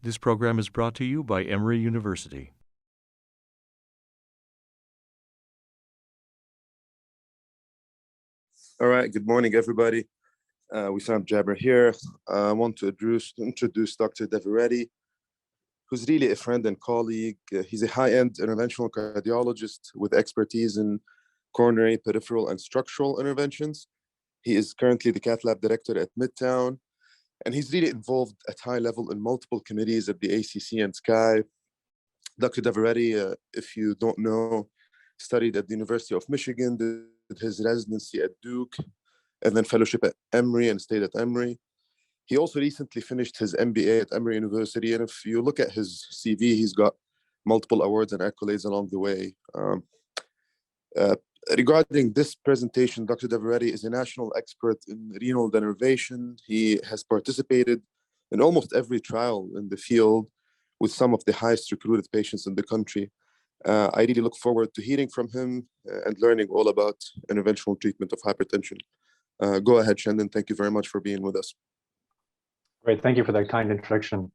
This program is brought to you by Emory University. All right, good morning, everybody. Wissam Jabber here. I want to introduce Dr. Devireddy, who's really a friend and colleague. He's a high-end interventional cardiologist with expertise in coronary, peripheral, and structural interventions. He is currently the cath lab director at Midtown, and he's really involved at high level in multiple committees at the ACC and SCAI. Dr. Devireddy, if you don't know, studied at the University of Michigan, did his residency at Duke, and then fellowship at Emory and stayed at Emory. He also recently finished his MBA at Emory University, and if you look at his CV, he's got multiple awards and accolades along the way. Regarding this presentation, Dr. Devireddy is a national expert in renal denervation. He has participated in almost every trial in the field with some of the highest recruited patients in the country. I really look forward to hearing from him and learning all about interventional treatment of hypertension. Go ahead, Chandan. Thank you very much for being with us. Great. Thank you for that kind introduction.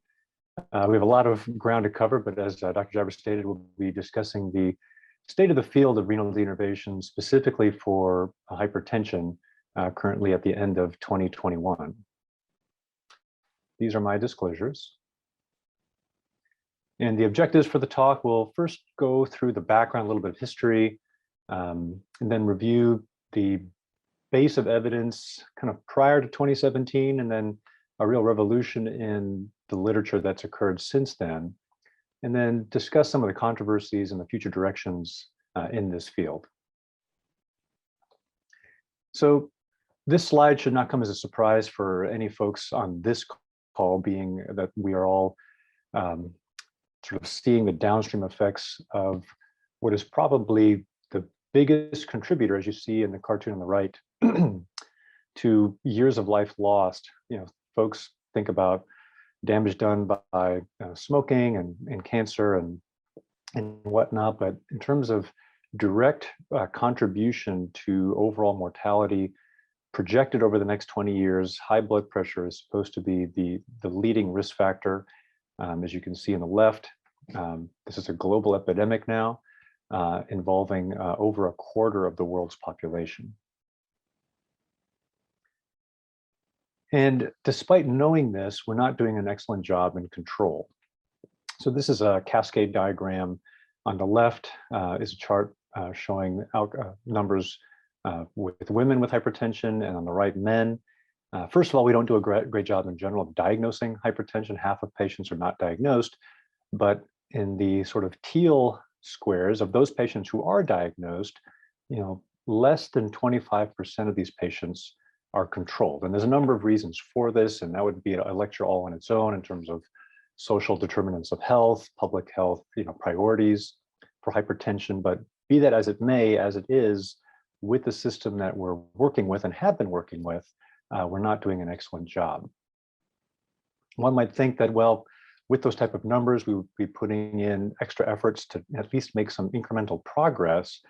We have a lot of ground to cover, but as Dr. Jabber stated, we'll be discussing the state of the field of renal denervation, specifically for hypertension, currently at the end of 2021. These are my disclosures. And the objectives for the talk will first go through the background, a little bit of history, and then review the base of evidence kind of prior to 2017, and then a real revolution in the literature that's occurred since then, and then discuss some of the controversies and the future directions in this field. So this slide should not come as a surprise for any folks on this call, being that we are all sort of seeing the downstream effects of what is probably the biggest contributor, as you see in the cartoon on the right, to years of life lost. You know, folks think about damage done by smoking and cancer and whatnot, but in terms of direct contribution to overall mortality projected over the next 20 years, high blood pressure is supposed to be the leading risk factor. As you can see on the left, this is a global epidemic now involving over a quarter of the world's population. And despite knowing this, we're not doing an excellent job in control. So this is a cascade diagram. On the left is a chart showing numbers with women with hypertension, and on the right, men. First of all, we don't do a great job in general of diagnosing hypertension. Half of patients are not diagnosed, but in the sort of teal squares of those patients who are diagnosed, you know, less than 25% of these patients are controlled. And there's a number of reasons for this, and that would be a lecture all on its own in terms of social determinants of health, public health, you know, priorities for hypertension. But be that as it may, as it is, with the system that we're working with and have been working with, we're not doing an excellent job. One might think that, well, with those type of numbers, we would be putting in extra efforts to at least make some incremental progress.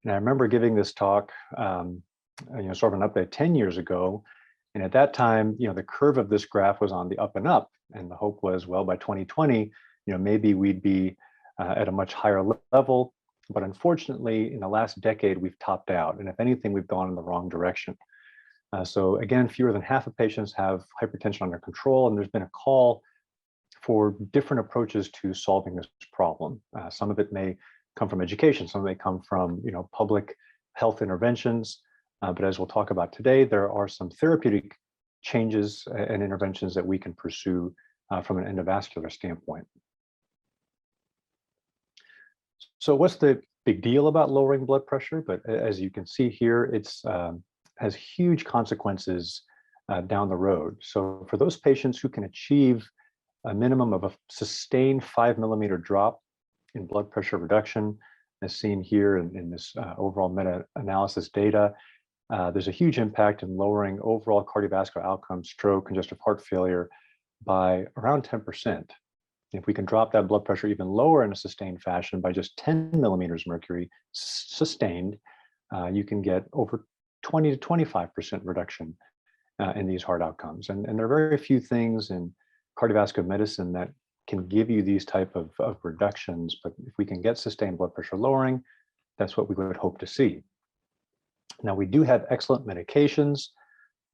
And I remember giving this talk, you know, sort of an update 10 years ago. And at that time, you know, the curve of this graph was on the up and up. And the hope was, well, by 2020, you know, maybe we'd be at a much higher level. But unfortunately, in the last decade, we've topped out. And if anything, we've gone in the wrong direction. So again, fewer than half of patients have hypertension under control. And there's been a call for different approaches to solving this problem. Some of it may come from education. Some of it may come from, you know, public health interventions. But as we'll talk about today, there are some therapeutic changes and interventions that we can pursue from an endovascular standpoint. So what's the big deal about lowering blood pressure? But as you can see here, it's has huge consequences down the road. So for those patients who can achieve a minimum of a sustained 5 millimeter drop in blood pressure reduction, as seen here in this overall meta-analysis data, there's a huge impact in lowering overall cardiovascular outcomes, stroke, congestive heart failure by around 10%. If we can drop that blood pressure even lower in a sustained fashion by just 10 millimeters mercury sustained, you can get over 20 to 25% reduction in these heart outcomes. And there are very few things in cardiovascular medicine that can give you these type of reductions, but if we can get sustained blood pressure lowering, that's what we would hope to see. Now, we do have excellent medications,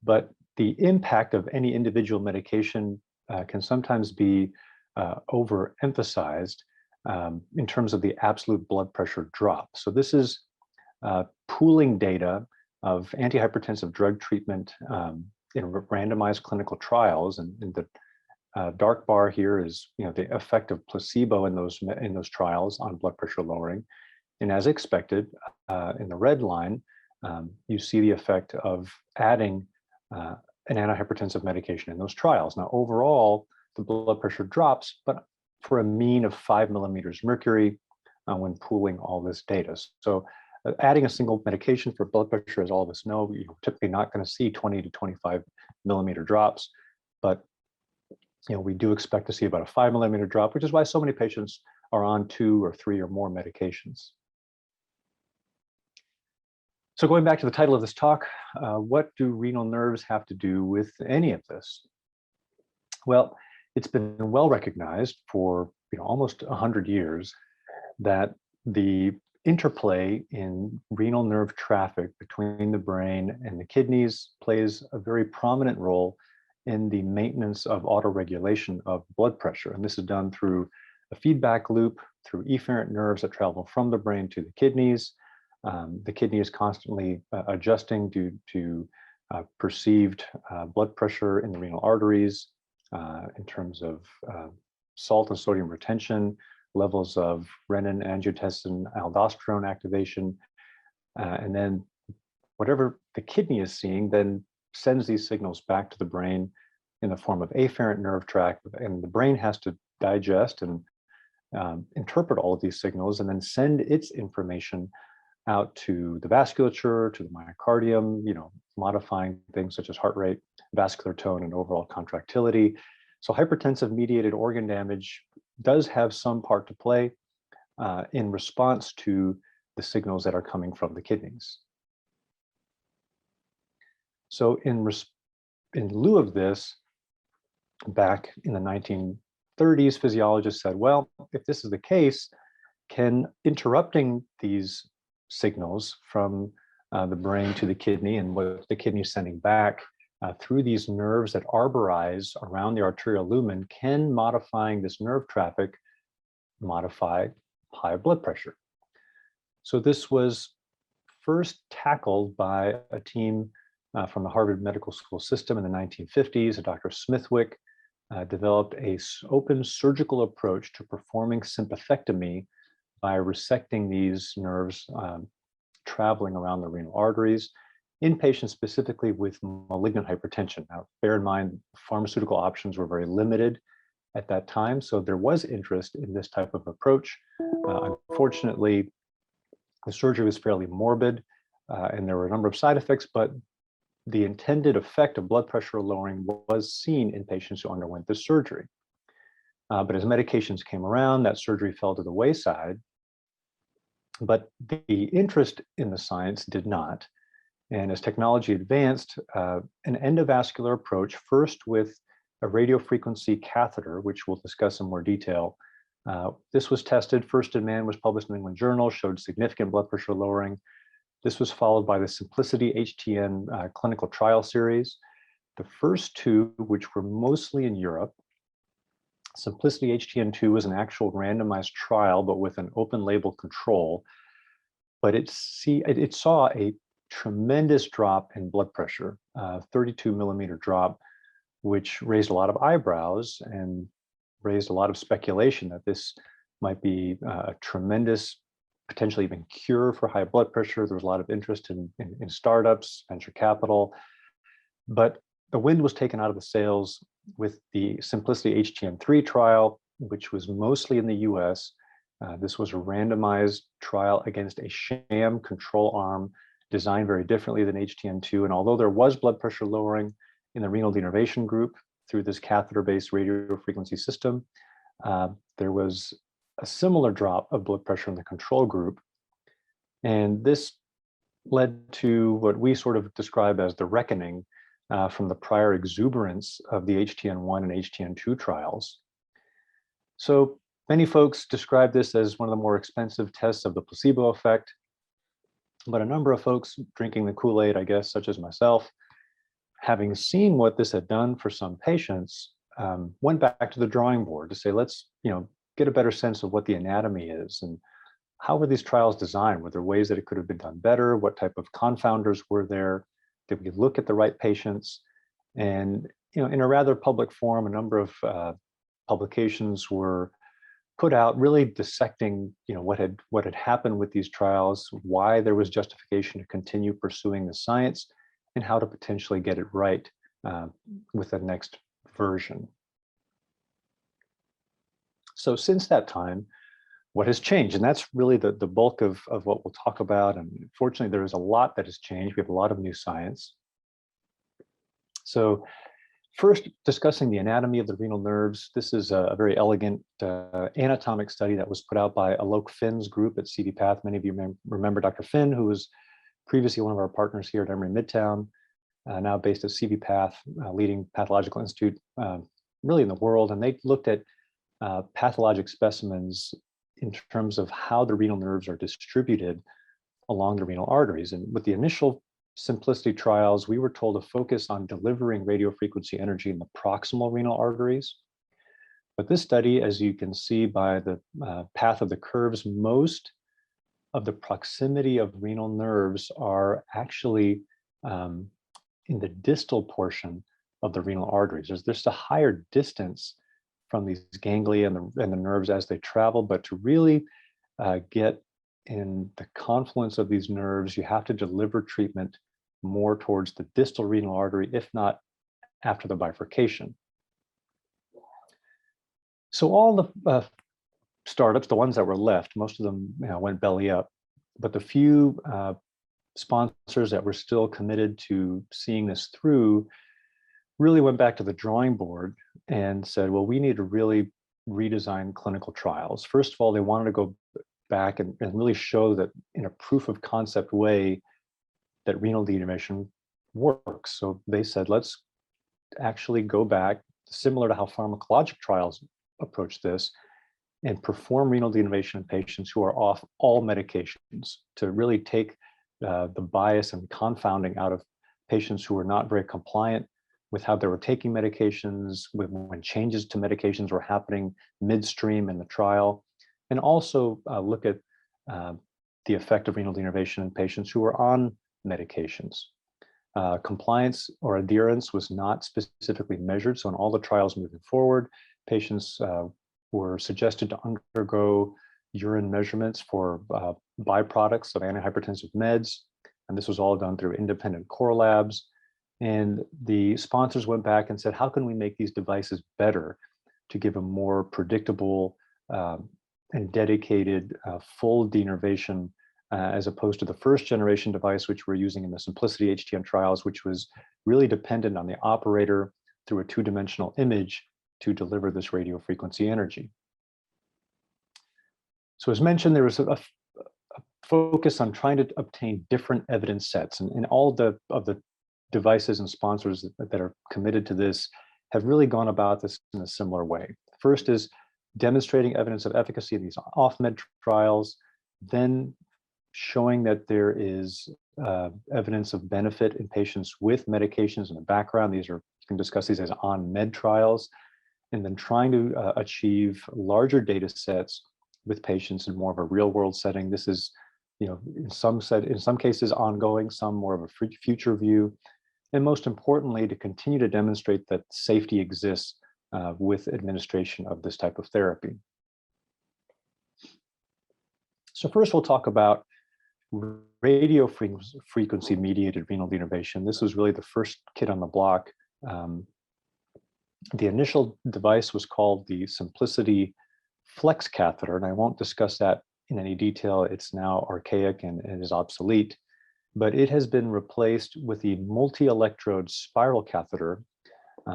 but the impact of any individual medication can sometimes be overemphasized in terms of the absolute blood pressure drop. So this is pooling data of antihypertensive drug treatment in randomized clinical trials, and the dark bar here is the effect of placebo in those trials on blood pressure lowering, and as expected, in the red line, you see the effect of adding an antihypertensive medication in those trials. Now, overall, the blood pressure drops, but for a mean of 5 millimeters mercury when pooling all this data. So adding a single medication for blood pressure, as all of us know, you're typically not going to see 20 to 25 millimeter drops, but we do expect to see about a 5 millimeter drop, which is why so many patients are on 2 or 3 or more medications. So going back to the title of this talk, what do renal nerves have to do with any of this? Well, it's been well recognized for almost 100 years that the interplay in renal nerve traffic between the brain and the kidneys plays a very prominent role in the maintenance of autoregulation of blood pressure. And this is done through a feedback loop, through efferent nerves that travel from the brain to the kidneys. The kidney is constantly adjusting due to perceived blood pressure in the renal arteries in terms of salt and sodium retention, levels of renin, angiotensin, aldosterone activation, and then whatever the kidney is seeing then sends these signals back to the brain in the form of afferent nerve tract, and the brain has to digest and interpret all of these signals and then send its information out to the vasculature, to the myocardium, modifying things such as heart rate, vascular tone, and overall contractility. So hypertensive mediated organ damage does have some part to play in response to the signals that are coming from the kidneys. So in lieu of this, back in the 1930s, physiologists said, well, if this is the case, can interrupting these signals from the brain to the kidney and what the kidney is sending back through these nerves that arborize around the arterial lumen, can modifying this nerve traffic modify high blood pressure? So this was first tackled by a team from the Harvard Medical School system in the 1950s. Dr. Smithwick developed an open surgical approach to performing sympathectomy by resecting these nerves traveling around the renal arteries in patients specifically with malignant hypertension. Now, bear in mind, pharmaceutical options were very limited at that time, so there was interest in this type of approach. Unfortunately, the surgery was fairly morbid, and there were a number of side effects, but the intended effect of blood pressure lowering was seen in patients who underwent this surgery. But as medications came around, that surgery fell to the wayside. But the interest in the science did not. And as technology advanced, an endovascular approach, first with a radiofrequency catheter, which we'll discuss in more detail. This was tested first in man, was published in the England Journal, showed significant blood pressure lowering. This was followed by the Simplicity HTN clinical trial series. The first two, which were mostly in Europe, Simplicity HTN2 was an actual randomized trial, but with an open label control. But it saw a tremendous drop in blood pressure, 32 millimeter drop, which raised a lot of eyebrows and raised a lot of speculation that this might be a tremendous, potentially even cure for high blood pressure. There was a lot of interest in startups, venture capital, but the wind was taken out of the sails with the Simplicity HTN3 trial, which was mostly in the US. This was a randomized trial against a sham control arm designed very differently than HTN2. And although there was blood pressure lowering in the renal denervation group through this catheter-based radiofrequency system, there was a similar drop of blood pressure in the control group. And this led to what we sort of describe as the reckoning from the prior exuberance of the HTN1 and HTN2 trials. So many folks describe this as one of the more expensive tests of the placebo effect, but a number of folks drinking the Kool-Aid, I guess, such as myself, having seen what this had done for some patients, went back to the drawing board to say, let's get a better sense of what the anatomy is and how were these trials designed? Were there ways that it could have been done better? What type of confounders were there? Did we look at the right patients? And in a rather public forum, a number of publications were put out really dissecting what had happened with these trials, why there was justification to continue pursuing the science, and how to potentially get it right with the next version. So since that time, what has changed? And that's really the bulk of what we'll talk about. And fortunately, there is a lot that has changed. We have a lot of new science. So first, discussing the anatomy of the renal nerves. This is a very elegant anatomic study that was put out by Alok Finn's group at CVPath. Many of you remember Dr. Finn, who was previously one of our partners here at Emory Midtown, now based at CVPath, leading pathological institute really in the world. And they looked at pathologic specimens in terms of how the renal nerves are distributed along the renal arteries. And with the initial simplicity trials, we were told to focus on delivering radiofrequency energy in the proximal renal arteries. But this study, as you can see by the path of the curves, most of the proximity of renal nerves are actually in the distal portion of the renal arteries. There's a higher distance from these ganglia and the nerves as they travel, but to really get in the confluence of these nerves, you have to deliver treatment more towards the distal renal artery, if not after the bifurcation. So all the startups, the ones that were left, most of them went belly up, but the few sponsors that were still committed to seeing this through really went back to the drawing board and said, well, we need to really redesign clinical trials. First of all, they wanted to go back and really show that in a proof of concept way that renal denervation works. So they said, let's actually go back, similar to how pharmacologic trials approach this, and perform renal denervation in patients who are off all medications to really take the bias and confounding out of patients who were not very compliant with how they were taking medications, when changes to medications were happening midstream in the trial, and also look at the effect of renal denervation in patients who were on medications. Compliance or adherence was not specifically measured. So in all the trials moving forward, patients were suggested to undergo urine measurements for byproducts of antihypertensive meds. And this was all done through independent core labs. And the sponsors went back and said, how can we make these devices better to give a more predictable and dedicated full denervation as opposed to the first generation device, which we're using in the Simplicity HTN trials, which was really dependent on the operator through a two-dimensional image to deliver this radiofrequency energy. So as mentioned, there was a focus on trying to obtain different evidence sets, and all of the devices and sponsors that are committed to this have really gone about this in a similar way. First is demonstrating evidence of efficacy in these off-med trials, then showing that there is evidence of benefit in patients with medications in the background. You can discuss these as on-med trials, and then trying to achieve larger data sets with patients in more of a real-world setting. This is, in some cases ongoing, some more of a future view, and most importantly, to continue to demonstrate that safety exists with administration of this type of therapy. So first, we'll talk about radio frequency mediated renal denervation. This was really the first kid on the block. The initial device was called the Simplicity Flex catheter, and I won't discuss that in any detail. It's now archaic and is obsolete, but it has been replaced with the multi-electrode spiral catheter.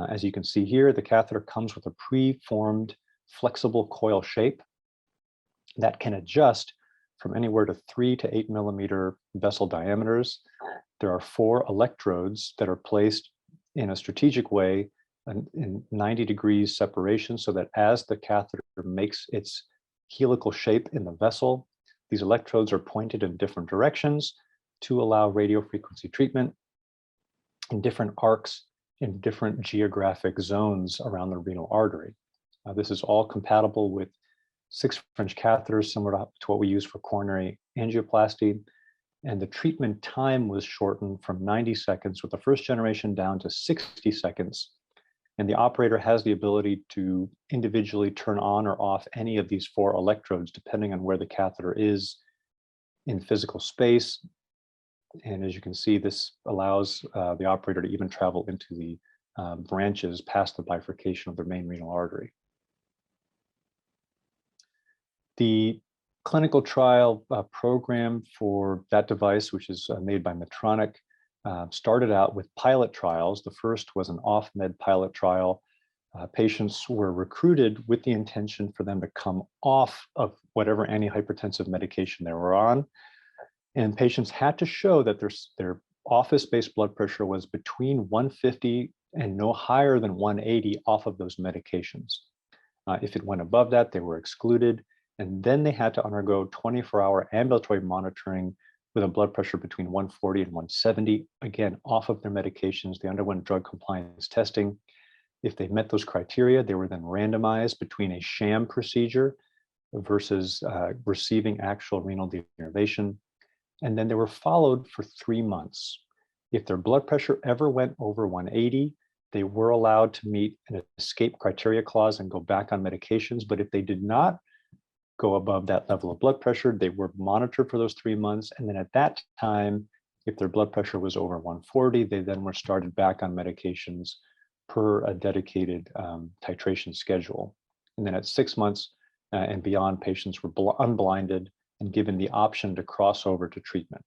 As you can see here, the catheter comes with a pre-formed flexible coil shape that can adjust from anywhere to 3 to 8 millimeter vessel diameters. There are 4 electrodes that are placed in a strategic way in 90 degrees separation so that as the catheter makes its helical shape in the vessel, these electrodes are pointed in different directions to allow radiofrequency treatment in different arcs in different geographic zones around the renal artery. This is all compatible with 6 French catheters, similar to what we use for coronary angioplasty. And the treatment time was shortened from 90 seconds with the first generation down to 60 seconds. And the operator has the ability to individually turn on or off any of these 4 electrodes, depending on where the catheter is in physical space. And as you can see, this allows the operator to even travel into the branches past the bifurcation of the main renal artery. The clinical trial program for that device, which is made by Medtronic, started out with pilot trials. The first was an off-med pilot trial. Patients were recruited with the intention for them to come off of whatever antihypertensive medication they were on. And patients had to show that their office-based blood pressure was between 150 and no higher than 180 off of those medications. If it went above that, they were excluded. And then they had to undergo 24-hour ambulatory monitoring with a blood pressure between 140 and 170, again, off of their medications. They underwent drug compliance testing. If they met those criteria, they were then randomized between a sham procedure versus receiving actual renal denervation. And then they were followed for 3 months. If their blood pressure ever went over 180, they were allowed to meet an escape criteria clause and go back on medications. But if they did not go above that level of blood pressure, they were monitored for those 3 months. And then at that time, if their blood pressure was over 140, they then were started back on medications per a dedicated titration schedule. And then at 6 months and beyond, patients were unblinded and given the option to cross over to treatment.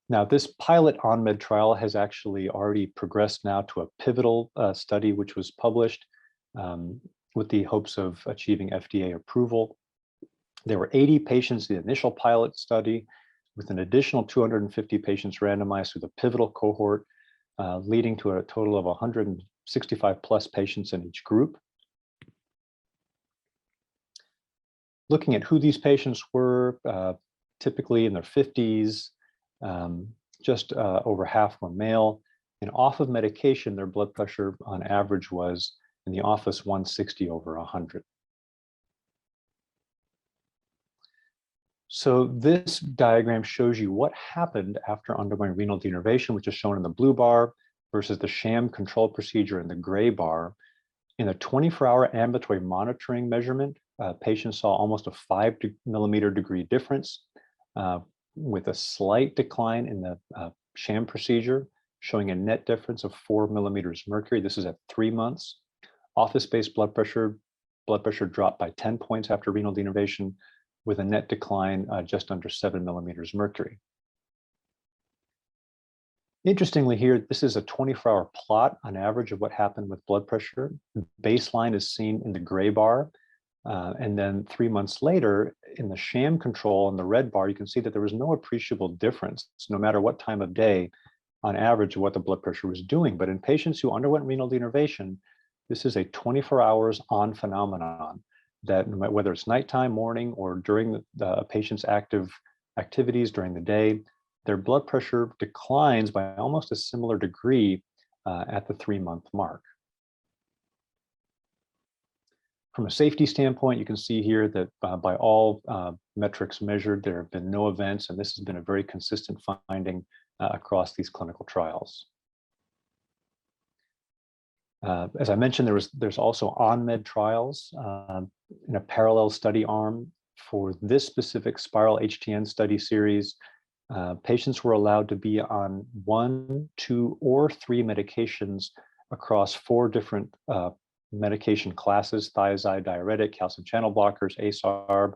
Now, this pilot on-med trial has actually already progressed now to a pivotal study, which was published with the hopes of achieving FDA approval. There were 80 patients in the initial pilot study, with an additional 250 patients randomized through the pivotal cohort, leading to a total of 165 plus patients in each group. Looking at who these patients were, typically in their 50s, just over half were male, and off of medication, their blood pressure on average was in the office 160 over 100. So this diagram shows you what happened after undergoing renal denervation, which is shown in the blue bar, versus the sham control procedure in the gray bar. In a 24-hour ambulatory monitoring measurement, patients saw almost a 5 millimeter degree difference with a slight decline in the sham procedure, showing a net difference of 4 millimeters mercury. This is at 3 months. Office-based blood pressure dropped by 10 points after renal denervation, with a net decline just under 7 millimeters mercury. Interestingly here, this is a 24-hour plot on average of what happened with blood pressure. Baseline is seen in the gray bar. And then 3 months later, in the sham control in the red bar, you can see that there was no appreciable difference, no matter what time of day, on average, of what the blood pressure was doing. But in patients who underwent renal denervation, this is a 24 hours on phenomenon that whether it's nighttime, morning, or during the patient's active activities during the day, their blood pressure declines by almost a similar degree at the 3 month mark. From a safety standpoint, you can see here that by all metrics measured, there have been no events, and this has been a very consistent finding across these clinical trials. As I mentioned, there's also on-med trials in a parallel study arm for this specific spiral HTN study series. Patients were allowed to be on 1, 2, or 3 medications across 4 different medication classes: thiazide diuretic, calcium channel blockers, ACE/ARB,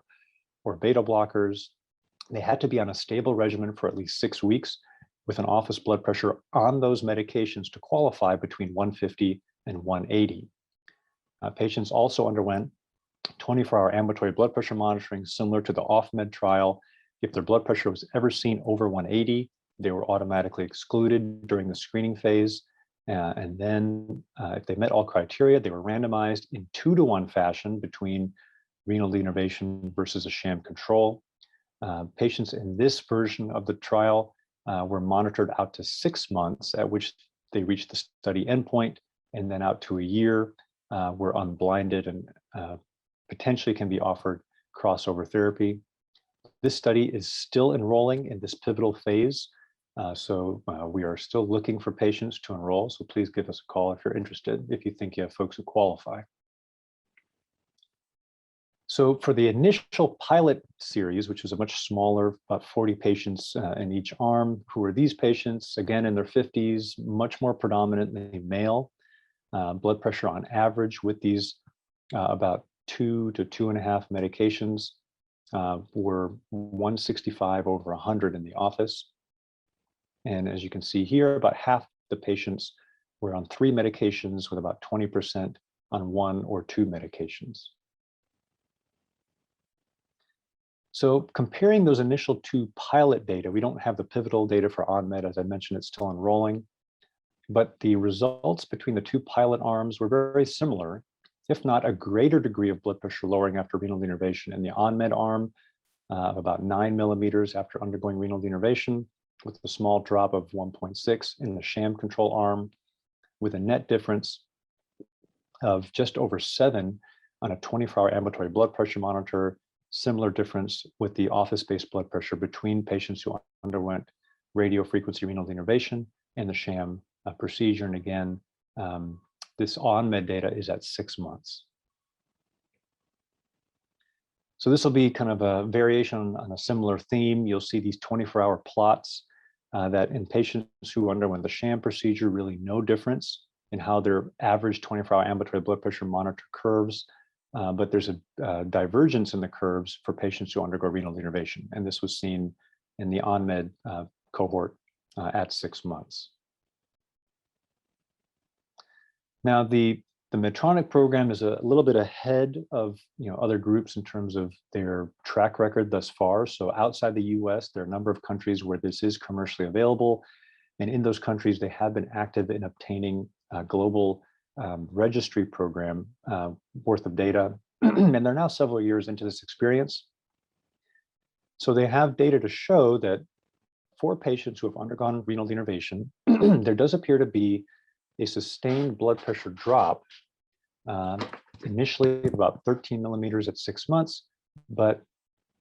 or beta blockers. They had to be on a stable regimen for at least 6 weeks with an office blood pressure on those medications to qualify between 150 and 180. Patients also underwent 24-hour ambulatory blood pressure monitoring, similar to the off-med trial. If their blood pressure was ever seen over 180, they were automatically excluded during the screening phase. And then if they met all criteria, they were randomized in 2-to-1 fashion between renal denervation versus a sham control. Patients in this version of the trial were monitored out to 6 months, at which they reached the study endpoint, and then out to a year were unblinded and potentially can be offered crossover therapy. This study is still enrolling in this pivotal phase. So we are still looking for patients to enroll. So please give us a call if you're interested, if you think you have folks who qualify. So for the initial pilot series, which was a much smaller, about 40 patients in each arm, who were these patients, again, in their 50s, much more predominantly male, blood pressure on average with these about 2 to 2.5 medications were 165 over 100 in the office. And as you can see here, about half the patients were on 3 medications with about 20% on 1 or 2 medications. So comparing those initial 2 pilot data, we don't have the pivotal data for OnMed. As I mentioned, it's still enrolling, but the results between the 2 pilot arms were very similar, if not a greater degree of blood pressure lowering after renal denervation in the OnMed arm of about 9 millimeters after undergoing renal denervation, with a small drop of 1.6 in the sham control arm, with a net difference of just over 7 on a 24-hour ambulatory blood pressure monitor. Similar difference with the office-based blood pressure between patients who underwent radiofrequency renal denervation and the sham procedure. And again, this OnMed data is at 6 months. So this will be kind of a variation on a similar theme. You'll see these 24-hour plots that in patients who underwent the sham procedure, really no difference in how their average 24-hour ambulatory blood pressure monitor curves. But there's a divergence in the curves for patients who undergo renal denervation. And this was seen in the OnMed cohort at 6 months. Now, the Medtronic program is a little bit ahead of other groups in terms of their track record thus far. So outside the US, there are a number of countries where this is commercially available. And in those countries, they have been active in obtaining a global registry program worth of data. And they're now several years into this experience. So they have data to show that for patients who have undergone renal denervation, there does appear to be a sustained blood pressure drop, initially about 13 millimeters at 6 months, but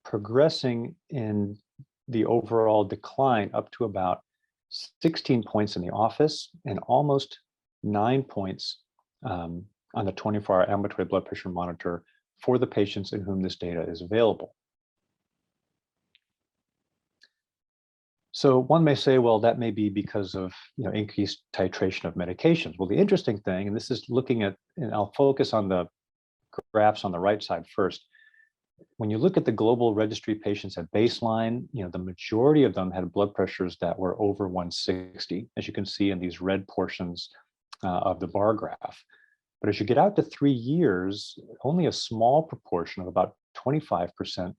progressing in the overall decline up to about 16 points in the office and almost 9 points on the 24-hour ambulatory blood pressure monitor for the patients in whom this data is available. So one may say, well, that may be because of increased titration of medications. Well, the interesting thing, and this is looking at, and I'll focus on the graphs on the right side first. When you look at the global registry patients at baseline, the majority of them had blood pressures that were over 160, as you can see in these red portions of the bar graph. But as you get out to 3 years, only a small proportion of about 25%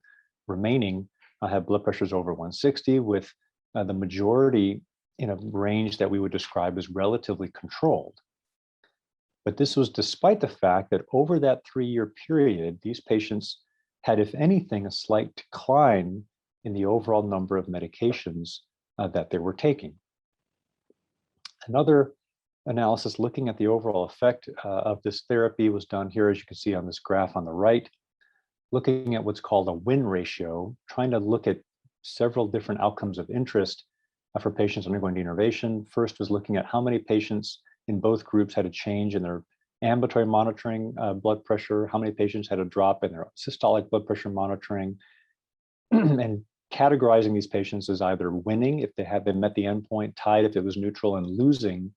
remaining have blood pressures over 160, with the majority in a range that we would describe as relatively controlled. But this was despite the fact that over that 3-year period, these patients had, if anything, a slight decline in the overall number of medications that they were taking. Another analysis looking at the overall effect of this therapy was done here, as you can see on this graph on the right, looking at what's called a win ratio, trying to look at several different outcomes of interest for patients undergoing denervation. First was looking at how many patients in both groups had a change in their ambulatory monitoring blood pressure, how many patients had a drop in their systolic blood pressure monitoring, and categorizing these patients as either winning if they had been met the endpoint, tied if it was neutral, and losing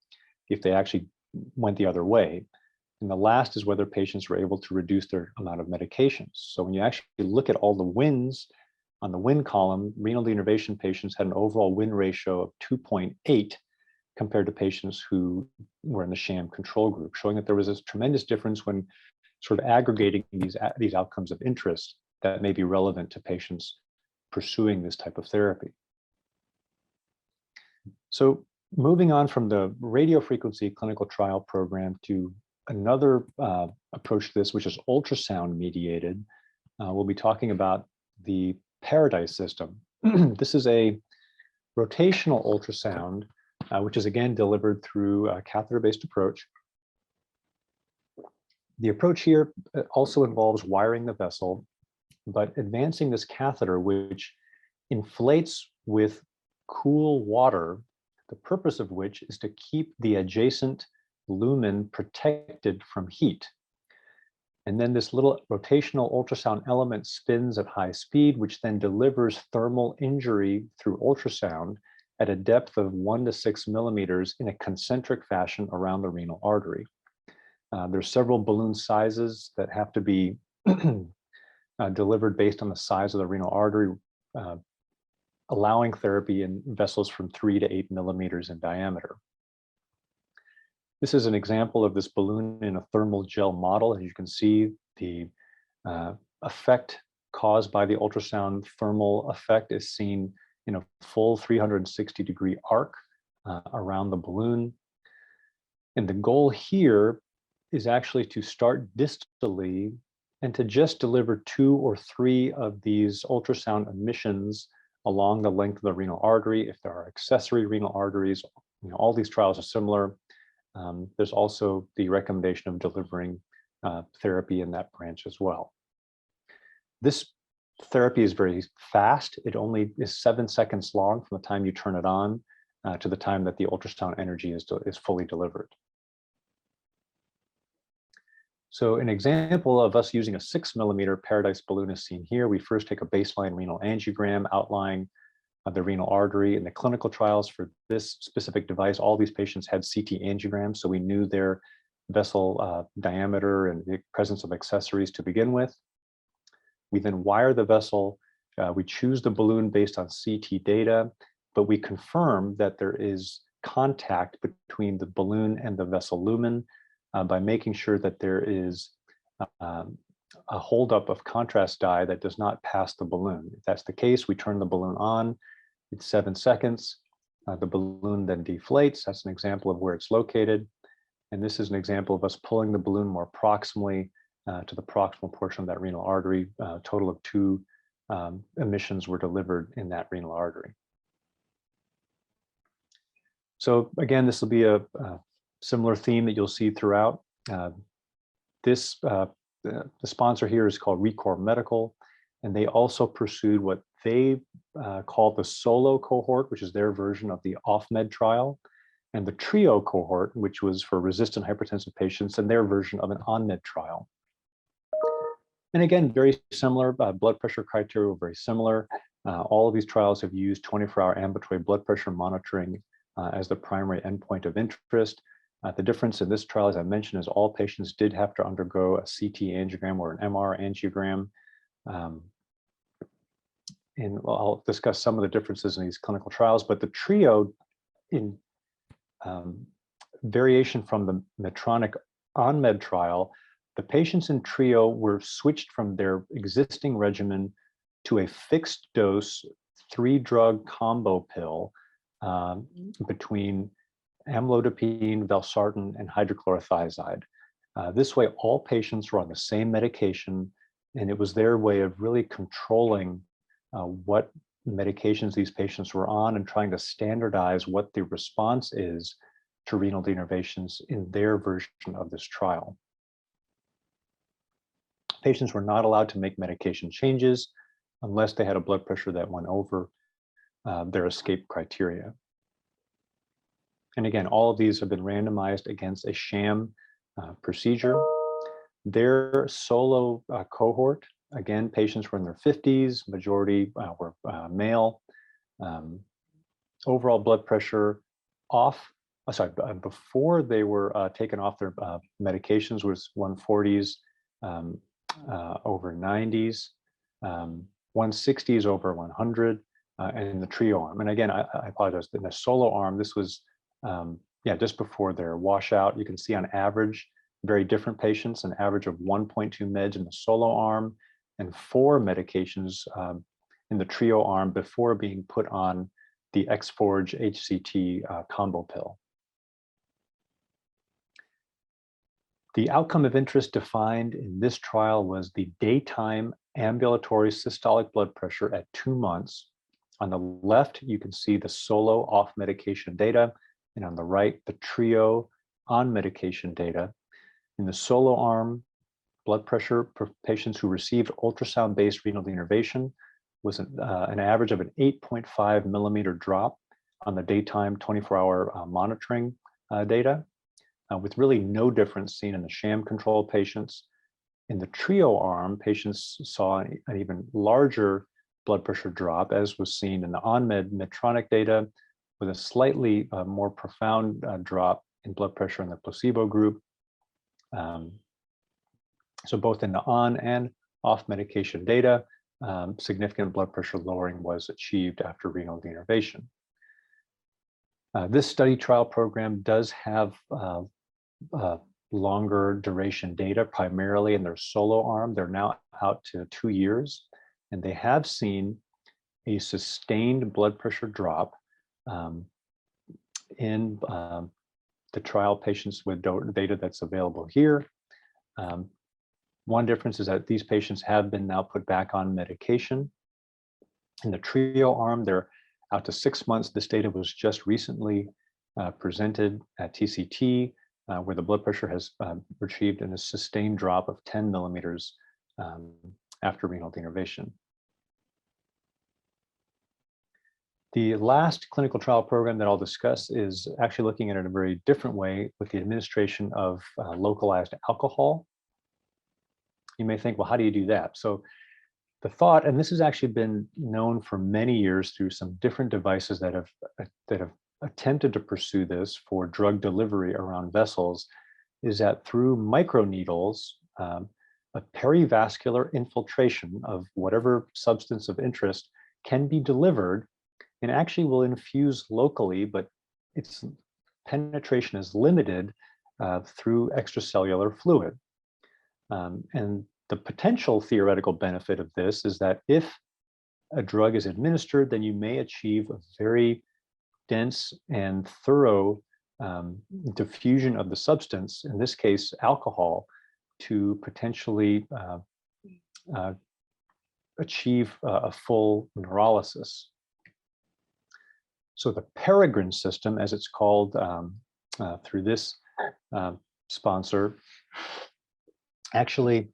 if they actually went the other way. And the last is whether patients were able to reduce their amount of medications. So when you actually look at all the wins on the win column, renal denervation patients had an overall win ratio of 2.8 compared to patients who were in the sham control group, showing that there was this tremendous difference when sort of aggregating these outcomes of interest that may be relevant to patients pursuing this type of therapy. So moving on from the radiofrequency clinical trial program to another approach to this, which is ultrasound mediated, we'll be talking about the Paradise system. This is a rotational ultrasound, which is again delivered through a catheter-based approach. The approach here also involves wiring the vessel, but advancing this catheter, which inflates with cool water, the purpose of which is to keep the adjacent lumen protected from heat. And then this little rotational ultrasound element spins at high speed, which then delivers thermal injury through ultrasound at a depth of 1 to 6 millimeters in a concentric fashion around the renal artery. There's several balloon sizes that have to be delivered based on the size of the renal artery, allowing therapy in vessels from 3 to 8 millimeters in diameter. This is an example of this balloon in a thermal gel model. As you can see, the effect caused by the ultrasound thermal effect is seen in a full 360-degree arc around the balloon. And the goal here is actually to start distally and to just deliver 2 or 3 of these ultrasound emissions along the length of the renal artery. If there are accessory renal arteries, all these trials are similar. There's also the recommendation of delivering therapy in that branch as well. This therapy is very fast. It only is 7 seconds long from the time you turn it on to the time that the ultrasound energy is fully delivered. So an example of us using a 6 millimeter Paradise balloon is seen here. We first take a baseline renal angiogram outlining the renal artery. In the clinical trials for this specific device, all these patients had CT angiograms, so we knew their vessel diameter and the presence of accessories to begin with. We then wire the vessel. We choose the balloon based on CT data, but we confirm that there is contact between the balloon and the vessel lumen by making sure that there is a holdup of contrast dye that does not pass the balloon. If that's the case, we turn the balloon on. It's 7 seconds. The balloon then deflates. That's an example of where it's located. And this is an example of us pulling the balloon more proximally to the proximal portion of that renal artery. A total of 2 emissions were delivered in that renal artery. So again, this will be a similar theme that you'll see throughout. The sponsor here is called Recor Medical, and they also pursued what they call the solo cohort, which is their version of the off-med trial, and the trio cohort, which was for resistant hypertensive patients, and their version of an on-med trial. And again, very similar, blood pressure criteria were very similar. All of these trials have used 24-hour ambulatory blood pressure monitoring as the primary endpoint of interest. The difference in this trial, as I mentioned, is all patients did have to undergo a CT angiogram or an MR angiogram. And I'll discuss some of the differences in these clinical trials, but the trio, in variation from the Medtronic on-med trial, the patients in trio were switched from their existing regimen to a fixed dose 3-drug combo pill between amlodipine, valsartan, and hydrochlorothiazide. This way, all patients were on the same medication, and it was their way of really controlling what medications these patients were on and trying to standardize what the response is to renal denervations in their version of this trial. Patients were not allowed to make medication changes unless they had a blood pressure that went over their escape criteria. And again, all of these have been randomized against a sham procedure. Their solo cohort, again, patients were in their 50s, majority were male. Overall blood pressure before they were taken off their medications was 140s over 90s, 160s over 100, and in the trio arm. And again, I apologize, in the solo arm, this was just before their washout. You can see on average, very different patients, an average of 1.2 meds in the solo arm and 4 medications in the trio arm before being put on the X-Forge HCT combo pill. The outcome of interest defined in this trial was the daytime ambulatory systolic blood pressure at 2 months. On the left, you can see the solo off medication data, and on the right, the trio on medication data. In the solo arm, blood pressure for patients who received ultrasound-based renal denervation was an average of an 8.5 millimeter drop on the daytime 24-hour monitoring data, with really no difference seen in the sham control patients. In the trio arm, patients saw an even larger blood pressure drop, as was seen in the on-med Medtronic data, with a slightly more profound drop in blood pressure in the placebo group. So both in the on and off medication data, significant blood pressure lowering was achieved after renal denervation. This study trial program does have longer duration data, primarily in their solo arm. They're now out to 2 years, and they have seen a sustained blood pressure drop in the trial patients with data that's available here. One difference is that these patients have been now put back on medication. In the trio arm, they're out to 6 months. This data was just recently presented at TCT, where the blood pressure has achieved a sustained drop of 10 millimeters after renal denervation. The last clinical trial program that I'll discuss is actually looking at it in a very different way with the administration of localized alcohol. You may think, well, how do you do that? So the thought, and this has actually been known for many years through some different devices that have attempted to pursue this for drug delivery around vessels, is that through microneedles, a perivascular infiltration of whatever substance of interest can be delivered and actually will infuse locally, but its penetration is limited through extracellular fluid. And the potential theoretical benefit of this is that if a drug is administered, then you may achieve a very dense and thorough diffusion of the substance, in this case, alcohol, to potentially achieve a full neurolysis. So the Peregrine system, as it's called through this sponsor, actually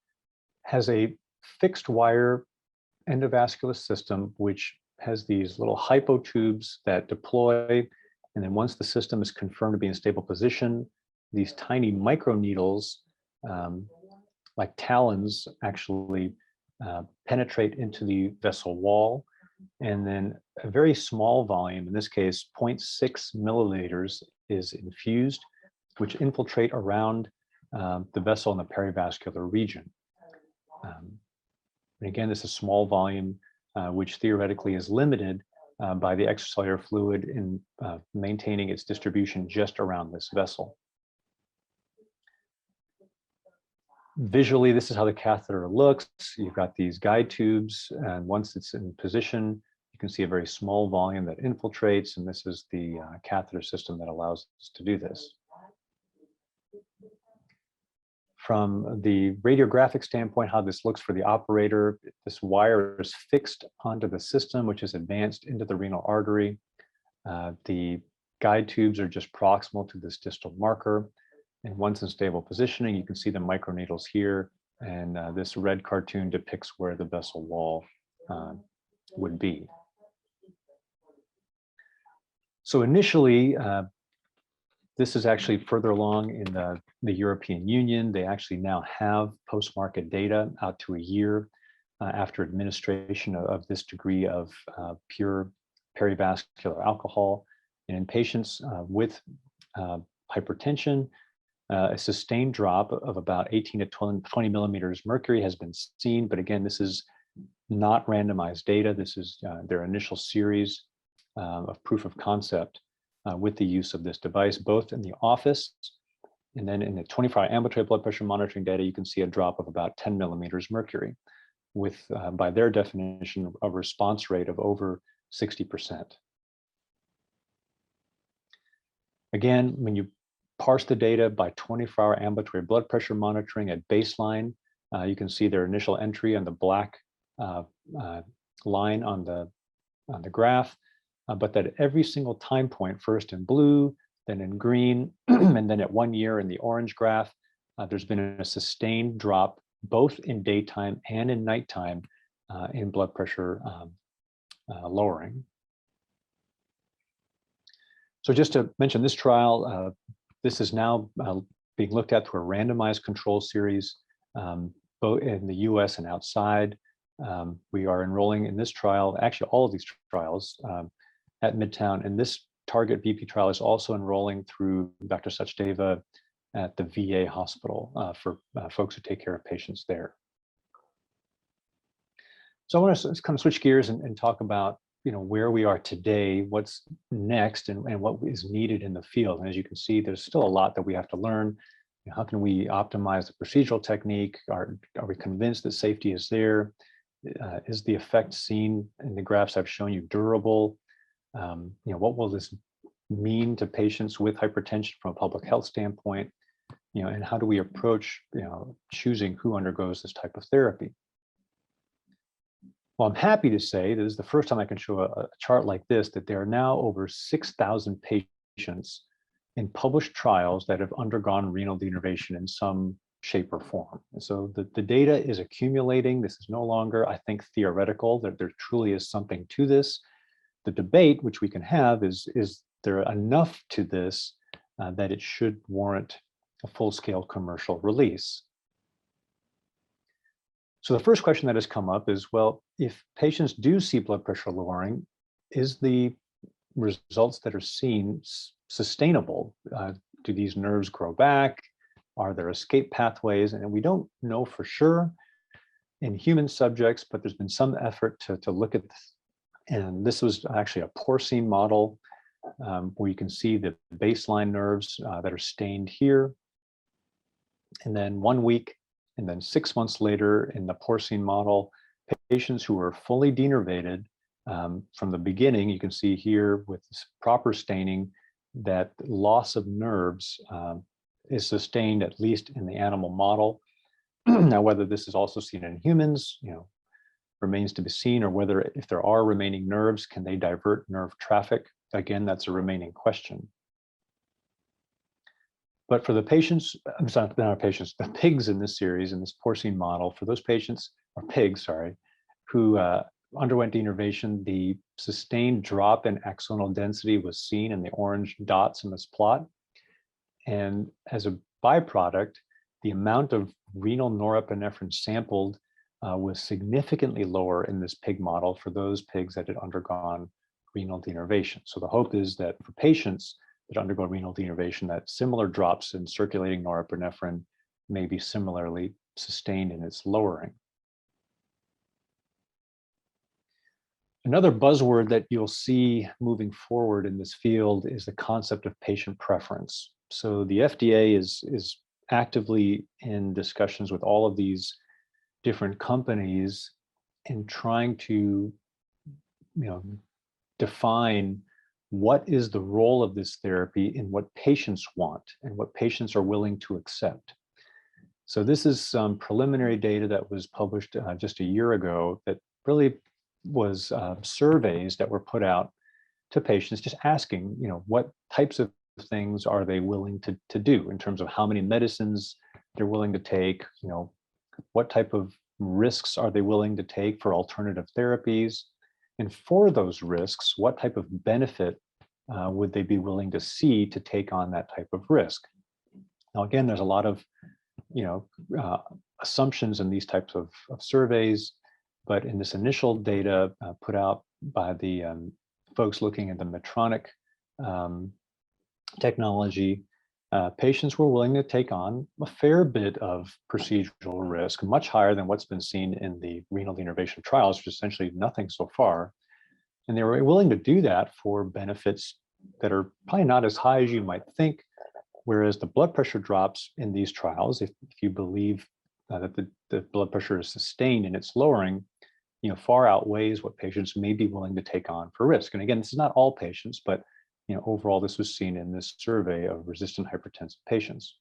has a fixed wire endovascular system, which has these little hypotubes that deploy. And then once the system is confirmed to be in stable position, these tiny microneedles, like talons, actually penetrate into the vessel wall. And then a very small volume, in this case, 0.6 milliliters, is infused, which infiltrate around the vessel in the perivascular region. And again, this is a small volume, which theoretically is limited by the extracellular fluid in maintaining its distribution just around this vessel. Visually, this is how the catheter looks. You've got these guide tubes, and once it's in position, you can see a very small volume that infiltrates, and this is the catheter system that allows us to do this. From the radiographic standpoint, how this looks for the operator, this wire is fixed onto the system, which is advanced into the renal artery. The guide tubes are just proximal to this distal marker. And once in stable positioning, you can see the microneedles here, and this red cartoon depicts where the vessel wall would be. So initially, this is actually further along in the European Union. They actually now have post-market data out to a year after administration of this degree of pure perivascular alcohol. And in patients with hypertension, a sustained drop of about 18 to 20 millimeters mercury has been seen. But again, this is not randomized data. This is their initial series of proof of concept with the use of this device, both in the office and then in the 24-hour ambulatory blood pressure monitoring data. You can see a drop of about 10 millimeters mercury with, by their definition, a response rate of over 60%. Again, when you parse the data by 24-hour ambulatory blood pressure monitoring at baseline, you can see their initial entry on the black line on the graph, but that every single time point, first in blue, then in green, and then at 1 year in the orange graph, there's been a sustained drop both in daytime and in nighttime in blood pressure lowering. So just to mention this trial, this is now being looked at through a randomized control series, both in the US and outside. We are enrolling in this trial, actually all of these trials at Midtown, and this target BP trial is also enrolling through Dr. Sachdeva at the VA hospital for folks who take care of patients there. So I want to kind of switch gears and talk about where we are today, what's next, and what is needed in the field. And as you can see, there's still a lot that we have to learn. How can we optimize the procedural technique? Are we convinced that safety is there? Is the effect seen in the graphs I've shown you durable? What will this mean to patients with hypertension from a public health standpoint? And how do we approach choosing who undergoes this type of therapy? Well, I'm happy to say this is the first time I can show a chart like this, that there are now over 6,000 patients in published trials that have undergone renal denervation in some shape or form. And so the data is accumulating. This is no longer, I think, theoretical, that there truly is something to this. The debate, which we can have, is there enough to this that it should warrant a full-scale commercial release? So the first question that has come up is, well, if patients do see blood pressure lowering, is the results that are seen sustainable? Do these nerves grow back? Are there escape pathways? And we don't know for sure in human subjects, but there's been some effort to look at this. And this was actually a porcine model where you can see the baseline nerves that are stained here. And then 1 week, and then 6 months later in the porcine model, patients who were fully denervated from the beginning, you can see here with this proper staining that loss of nerves is sustained, at least in the animal model. Now, whether this is also seen in humans, remains to be seen, or whether if there are remaining nerves, can they divert nerve traffic? Again, that's a remaining question. But for the patients, I'm sorry, not our patients, the pigs in this series, in this porcine model, for those patients, or pigs, sorry, who underwent denervation, the sustained drop in axonal density was seen in the orange dots in this plot. And as a byproduct, the amount of renal norepinephrine sampled was significantly lower in this pig model for those pigs that had undergone renal denervation. So the hope is that for patients that undergo renal denervation, that similar drops in circulating norepinephrine may be similarly sustained in its lowering. Another buzzword that you'll see moving forward in this field is the concept of patient preference. So the FDA is actively in discussions with all of these different companies in trying to define what is the role of this therapy in what patients want and what patients are willing to accept. So this is some preliminary data that was published just a year ago that really was surveys that were put out to patients, just asking, what types of things are they willing to do in terms of how many medicines they're willing to take, what type of risks are they willing to take for alternative therapies, and for those risks, what type of benefit would they be willing to see to take on that type of risk? Now, again, there's a lot of assumptions in these types of surveys, but in this initial data put out by the folks looking at the Medtronic technology, patients were willing to take on a fair bit of procedural risk, much higher than what's been seen in the renal denervation trials, which is essentially nothing so far. And they were willing to do that for benefits that are probably not as high as you might think, whereas the blood pressure drops in these trials, if you believe that the blood pressure is sustained in its lowering, far outweighs what patients may be willing to take on for risk. And again, this is not all patients, but overall, this was seen in this survey of resistant hypertensive patients.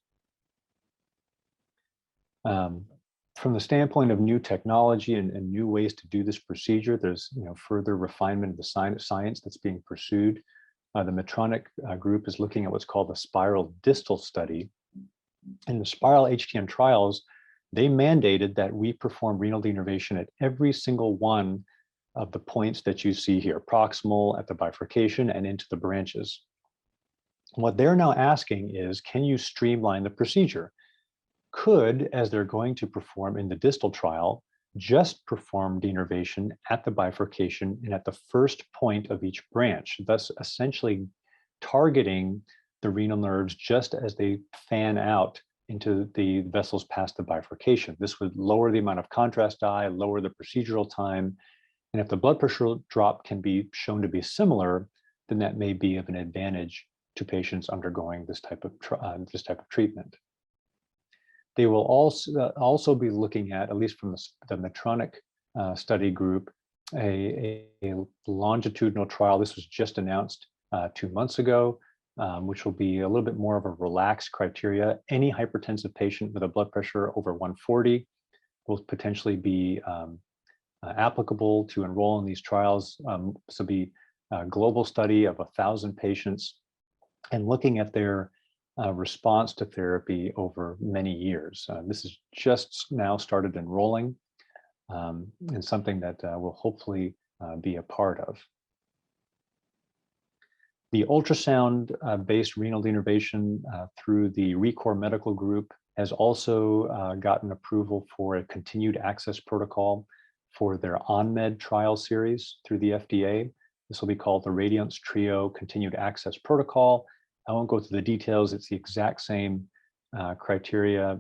From the standpoint of new technology and new ways to do this procedure, there's further refinement of the science that's being pursued. The Medtronic group is looking at what's called the spiral distal study. In the spiral HTN trials, they mandated that we perform renal denervation at every single one of the points that you see here, proximal, at the bifurcation, and into the branches. What they're now asking is, can you streamline the procedure? Could, as they're going to perform in the distal trial, just perform denervation at the bifurcation and at the first point of each branch, thus essentially targeting the renal nerves just as they fan out into the vessels past the bifurcation. This would lower the amount of contrast dye, lower the procedural time, and if the blood pressure drop can be shown to be similar, then that may be of an advantage to patients undergoing this type of treatment. They will also be looking at least from the Medtronic study group, a longitudinal trial. This was just announced 2 months ago, which will be a little bit more of a relaxed criteria. Any hypertensive patient with a blood pressure over 140 will potentially be applicable to enroll in these trials. This will be a global study of 1,000 patients and looking at their response to therapy over many years. This is just now started enrolling and something that we'll hopefully be a part of. The ultrasound-based renal denervation through the ReCore Medical Group has also gotten approval for a continued access protocol for their OnMed trial series through the FDA. This will be called the Radiance Trio Continued Access Protocol. I won't go through the details. It's the exact same criteria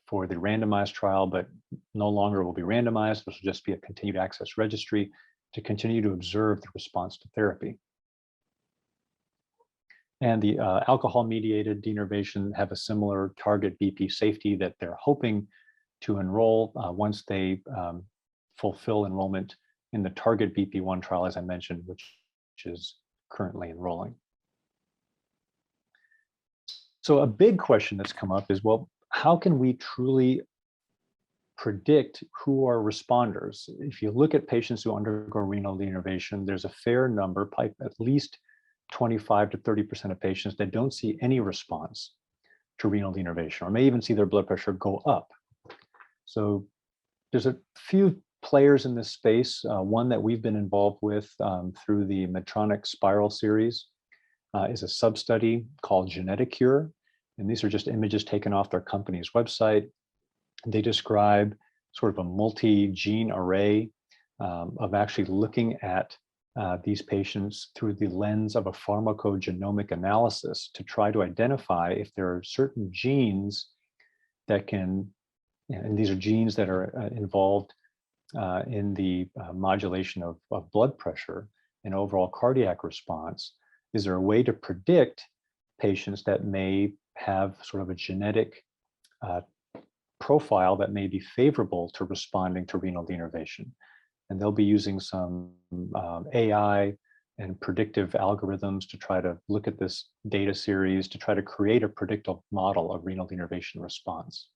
for the randomized trial, but no longer will be randomized. This will just be a continued access registry to continue to observe the response to therapy. And the alcohol-mediated denervation have a similar target BP safety that they're hoping to enroll once they fulfill enrollment in the target BP1 trial, as I mentioned, which is currently enrolling. So a big question that's come up is, well, how can we truly predict who are responders? If you look at patients who undergo renal denervation, there's a fair number, at least 25 to 30% of patients that don't see any response to renal denervation, or may even see their blood pressure go up. So there's a few players in this space. One that we've been involved with through the Medtronic Spiral series is a sub-study called GeneticCure. And these are just images taken off their company's website. They describe sort of a multi-gene array of actually looking at these patients through the lens of a pharmacogenomic analysis to try to identify if there are certain genes that can, and these are genes that are involved in the modulation of blood pressure and overall cardiac response. Is there a way to predict patients that may have sort of a genetic profile that may be favorable to responding to renal denervation? And they'll be using some AI and predictive algorithms to try to look at this data series to try to create a predictive model of renal denervation response.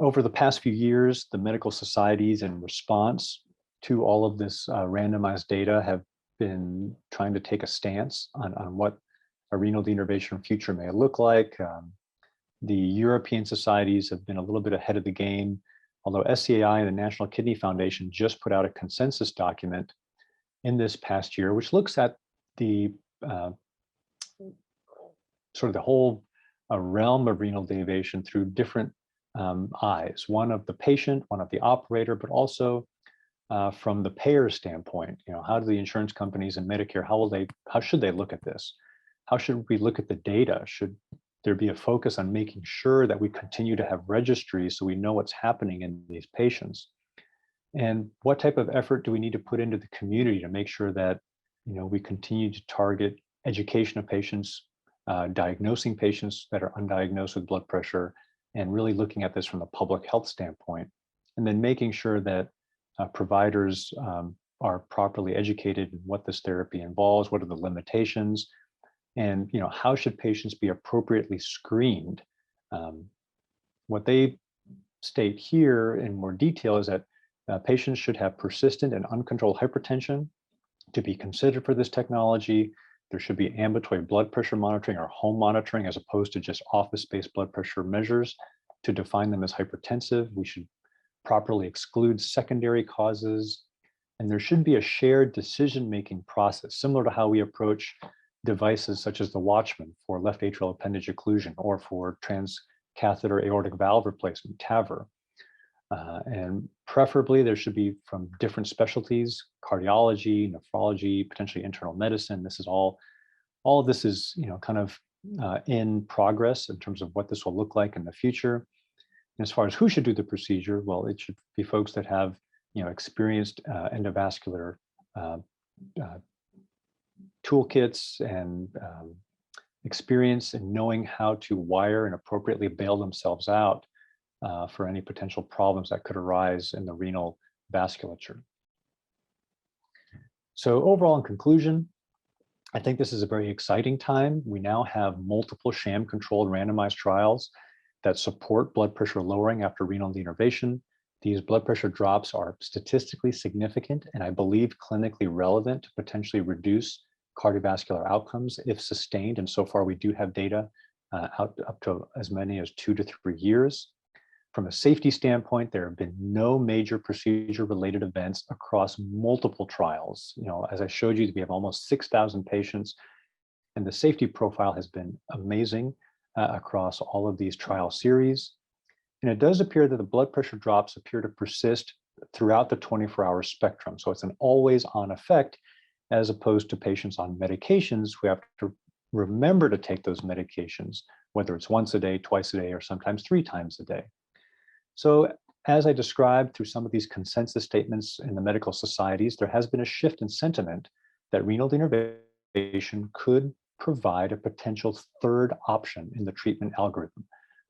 Over the past few years, the medical societies in response to all of this randomized data have been trying to take a stance on what a renal denervation future may look like. The European societies have been a little bit ahead of the game, although SCAI and the National Kidney Foundation just put out a consensus document in this past year, which looks at the sort of the whole realm of renal denervation through different eyes, one of the patient, one of the operator, but also from the payer standpoint. How do the insurance companies and Medicare, how should they look at this? How should we look at the data? Should there be a focus on making sure that we continue to have registries so we know what's happening in these patients? And what type of effort do we need to put into the community to make sure that we continue to target education of patients, diagnosing patients that are undiagnosed with blood pressure, and really looking at this from a public health standpoint, and then making sure that providers are properly educated in what this therapy involves, what are the limitations, and how should patients be appropriately screened. What they state here in more detail is that patients should have persistent and uncontrolled hypertension to be considered for this technology. There should be ambulatory blood pressure monitoring or home monitoring as opposed to just office-based blood pressure measures to define them as hypertensive. We should properly exclude secondary causes, and there should be a shared decision-making process, similar to how we approach devices such as the Watchman for left atrial appendage occlusion or for transcatheter aortic valve replacement, TAVR. And preferably there should be from different specialties: cardiology, nephrology, potentially internal medicine. This is all of this is kind of in progress in terms of what this will look like in the future. And as far as who should do the procedure, well, it should be folks that have experienced endovascular toolkits and experience in knowing how to wire and appropriately bail themselves out for any potential problems that could arise in the renal vasculature. So overall, in conclusion, I think this is a very exciting time. We now have multiple sham-controlled randomized trials that support blood pressure lowering after renal denervation. These blood pressure drops are statistically significant and I believe clinically relevant to potentially reduce cardiovascular outcomes if sustained. And so far we do have data out up to as many as 2 to 3 years. From a safety standpoint, there have been no major procedure-related events across multiple trials. As I showed you, we have almost 6,000 patients, and the safety profile has been amazing across all of these trial series. And it does appear that the blood pressure drops appear to persist throughout the 24-hour spectrum. So it's an always-on effect, as opposed to patients on medications who have to remember to take those medications, whether it's once a day, twice a day, or sometimes 3 times a day. So as I described through some of these consensus statements in the medical societies, there has been a shift in sentiment that renal denervation could provide a potential third option in the treatment algorithm.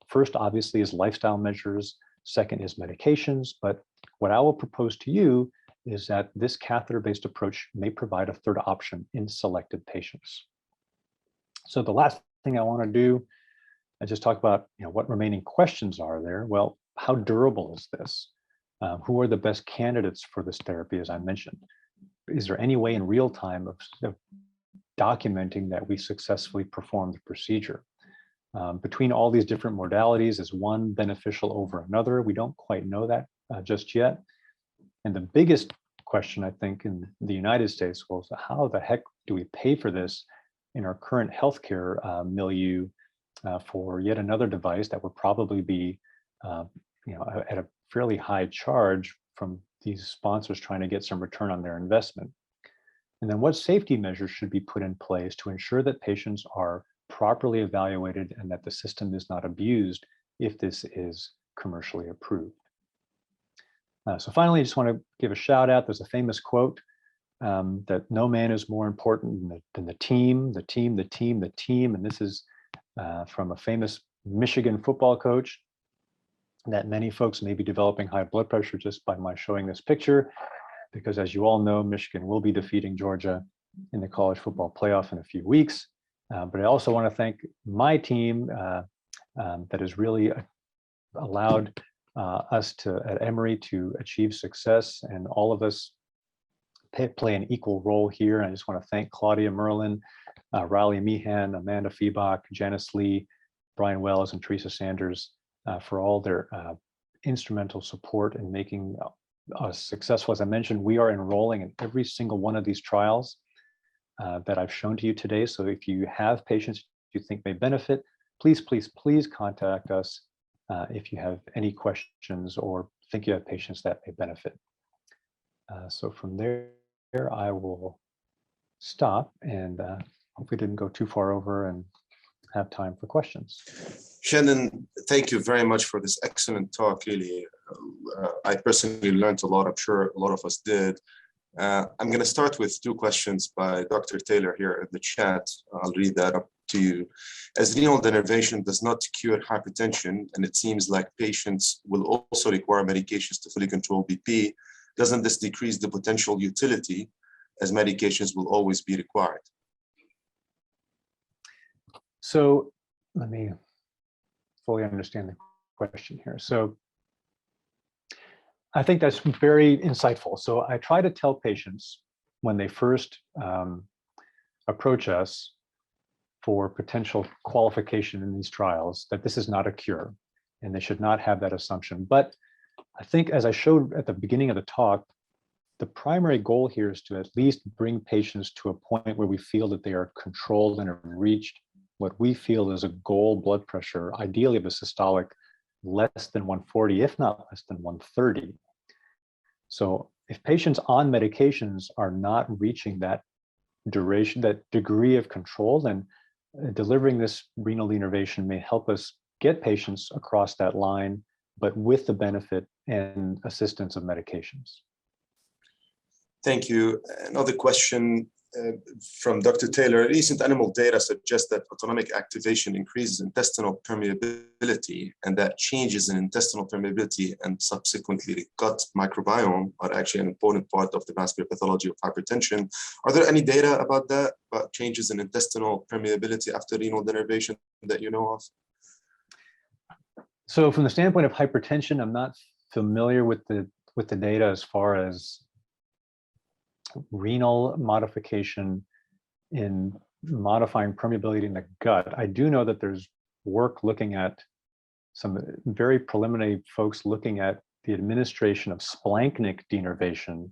First, obviously, is lifestyle measures. Second is medications. But what I will propose to you is that this catheter-based approach may provide a third option in selected patients. So the last thing I want to do, I just talk about what remaining questions are there. Well, how durable is this? Who are the best candidates for this therapy, as I mentioned? Is there any way in real time of documenting that we successfully performed the procedure? Between all these different modalities, is one beneficial over another? We don't quite know that just yet. And the biggest question, I think, in the United States was, how the heck do we pay for this in our current healthcare milieu for yet another device that would probably be at a fairly high charge from these sponsors trying to get some return on their investment? And then what safety measures should be put in place to ensure that patients are properly evaluated and that the system is not abused if this is commercially approved? So finally, I just want to give a shout out. There's a famous quote that no man is more important than the team. And this is from a famous Michigan football coach that many folks may be developing high blood pressure just by my showing this picture, because as you all know, Michigan will be defeating Georgia in the college football playoff in a few weeks. But I also want to thank my team that has really allowed us at Emory to achieve success, and all of us play an equal role here. And I just want to thank Claudia Merlin, Riley Meehan, Amanda Feebach, Janice Lee, Brian Wells, and Teresa Sanders for all their instrumental support in making us successful. As I mentioned, we are enrolling in every single one of these trials that I've shown to you today. So if you have patients you think may benefit, please contact us if you have any questions or think you have patients that may benefit. So from there, I will stop and hopefully didn't go too far over and have time for questions. Chandan, thank you very much for this excellent talk. Really, I personally learned a lot. I'm sure a lot of us did. I'm going to start with 2 questions by Dr. Taylor here in the chat. I'll read that up to you. As renal denervation does not cure hypertension, and it seems like patients will also require medications to fully control BP, doesn't this decrease the potential utility as medications will always be required? So let me fully understand the question here. So I think that's very insightful. So I try to tell patients when they first approach us for potential qualification in these trials that this is not a cure and they should not have that assumption. But I think, as I showed at the beginning of the talk, the primary goal here is to at least bring patients to a point where we feel that they are controlled and have reached what we feel is a goal blood pressure, ideally of a systolic less than 140, if not less than 130. So if patients on medications are not reaching that duration, that degree of control, then delivering this renal denervation may help us get patients across that line, but with the benefit and assistance of medications. Thank you. Another question from Dr. Taylor. Recent animal data suggests that autonomic activation increases intestinal permeability, and that changes in intestinal permeability and subsequently the gut microbiome are actually an important part of the vascular pathology of hypertension. Are there any data about that, about changes in intestinal permeability after renal denervation that you know of? So from the standpoint of hypertension, I'm not familiar with the data as far as renal modification in modifying permeability in the gut. I do know that there's work looking at some very preliminary folks looking at the administration of splanchnic denervation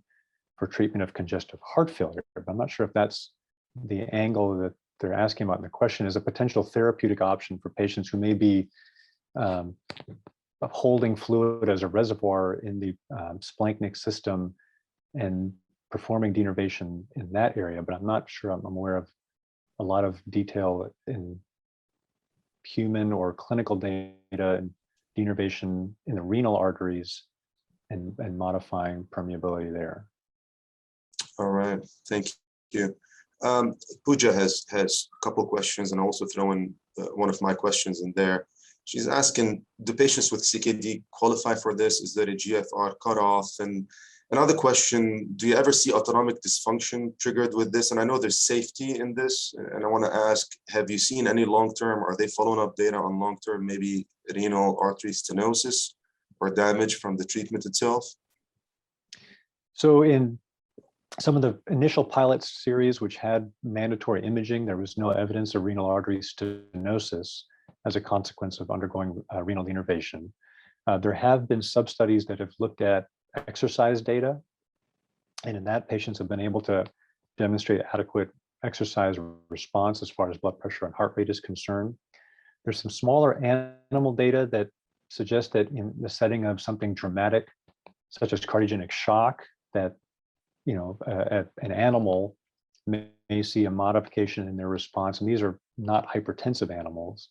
for treatment of congestive heart failure. But I'm not sure if that's the angle that they're asking about. And the question is a potential therapeutic option for patients who may be holding fluid as a reservoir in the splanchnic system and performing denervation in that area, but I'm not sure I'm aware of a lot of detail in human or clinical data and denervation in the renal arteries and modifying permeability there. All right, thank you. Pooja has a couple questions, and also throw in one of my questions in there. She's asking, do patients with CKD qualify for this? Is there a GFR cutoff? And another question, do you ever see autonomic dysfunction triggered with this? And I know there's safety in this, and I want to ask, have you seen any long-term, are they following up data on long-term, maybe renal artery stenosis or damage from the treatment itself? So in some of the initial pilot series, which had mandatory imaging, there was no evidence of renal artery stenosis as a consequence of undergoing renal denervation. There have been sub-studies that have looked at exercise data, and in that, patients have been able to demonstrate adequate exercise response as far as blood pressure and heart rate is concerned. There's some smaller animal data that suggest that in the setting of something dramatic, such as cardiogenic shock, that an animal may see a modification in their response, and these are not hypertensive animals.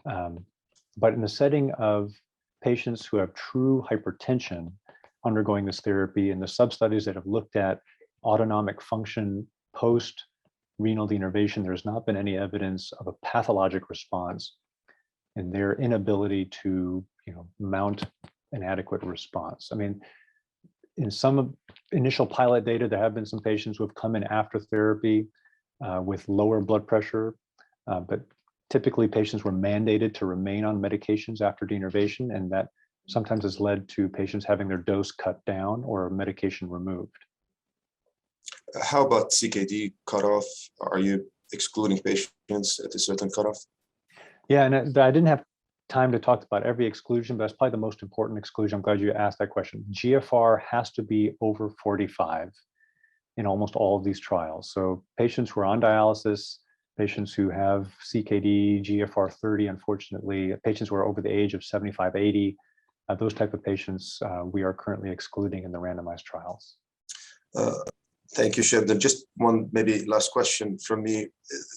But in the setting of patients who have true hypertension undergoing this therapy, and the sub-studies that have looked at autonomic function post-renal denervation, there's not been any evidence of a pathologic response in their inability to mount an adequate response. I mean, in some initial pilot data, there have been some patients who have come in after therapy with lower blood pressure, but typically patients were mandated to remain on medications after denervation, and that sometimes has led to patients having their dose cut down or medication removed. How about CKD cutoff? Are you excluding patients at a certain cutoff? Yeah, and I didn't have time to talk about every exclusion, but that's probably the most important exclusion. I'm glad you asked that question. GFR has to be over 45 in almost all of these trials. So patients who are on dialysis, patients who have CKD, GFR 30, unfortunately, patients who are over the age of 75, 80, those type of patients we are currently excluding in the randomized trials. Thank you, Chandan. Just one maybe last question from me.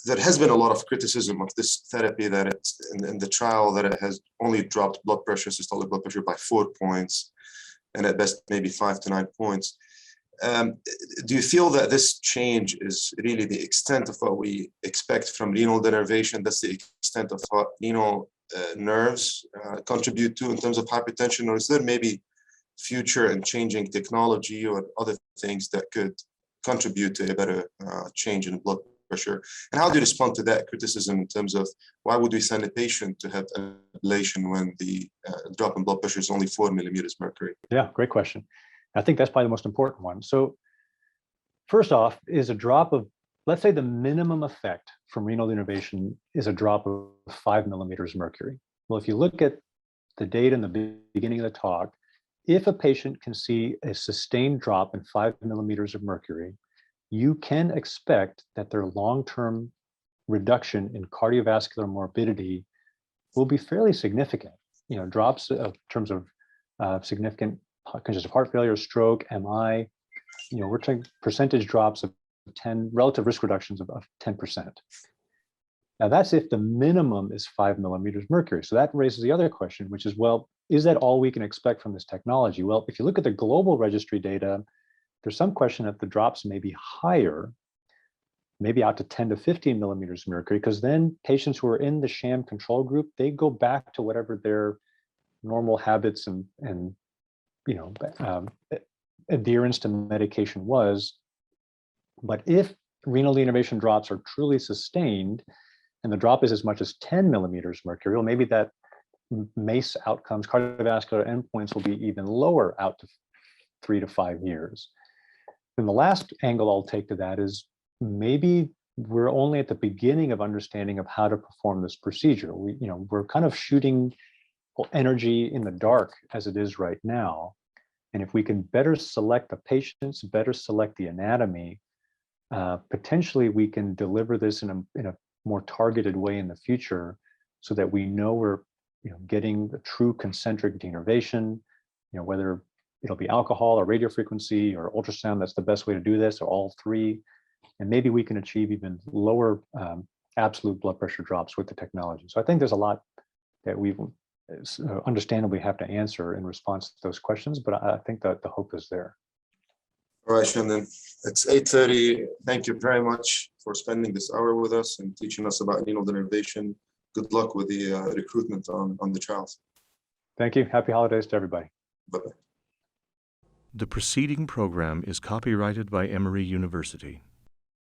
There has been a lot of criticism of this therapy, that it's in the trial, that it has only dropped blood pressure, systolic blood pressure, by 4 points, and at best maybe 5 to 9 points. Do you feel that this change is really the extent of what we expect from renal denervation? That's the extent of what renal nerves contribute to in terms of hypertension, or is there maybe future and changing technology or other things that could contribute to a better change in blood pressure? And how do you respond to that criticism in terms of why would we send a patient to have an ablation when the drop in blood pressure is only 4 millimeters mercury? Yeah, great question. I think that's probably the most important one. So first off is a drop of, let's say the minimum effect from renal denervation is a drop of 5 millimeters mercury. Well, if you look at the data in the beginning of the talk, if a patient can see a sustained drop in 5 millimeters of mercury, you can expect that their long-term reduction in cardiovascular morbidity will be fairly significant. You know, drops in terms of significant congestive heart failure, stroke, MI, you know, we're talking percentage drops of 10, relative risk reductions of 10%. Now that's if the minimum is 5 millimeters mercury. So that raises the other question, which is, well, is that all we can expect from this technology? Well, if you look at the global registry data, there's some question that the drops may be higher, maybe out to 10 to 15 millimeters mercury, because then patients who are in the sham control group, they go back to whatever their normal habits and you know, adherence to medication was. But if renal denervation drops are truly sustained, and the drop is as much as 10 millimeters mercury, well, maybe that MACE outcomes, cardiovascular endpoints will be even lower out to 3 to 5 years. And the last angle I'll take to that is maybe we're only at the beginning of understanding of how to perform this procedure. We're kind of shooting energy in the dark as it is right now. And if we can better select the patients, better select the anatomy, potentially we can deliver this in a more targeted way in the future, so that we know we're getting the true concentric denervation, whether it'll be alcohol or radiofrequency or ultrasound, that's the best way to do this, or all three. And maybe we can achieve even lower absolute blood pressure drops with the technology. So I think there's a lot that we understandably have to answer in response to those questions, but I think that the hope is there. All right, Chandan, it's 8:30. Thank you very much for spending this hour with us and teaching us about renal denervation. Good luck with the recruitment on the trials. Thank you. Happy holidays to everybody. Bye-bye. The preceding program is copyrighted by Emory University.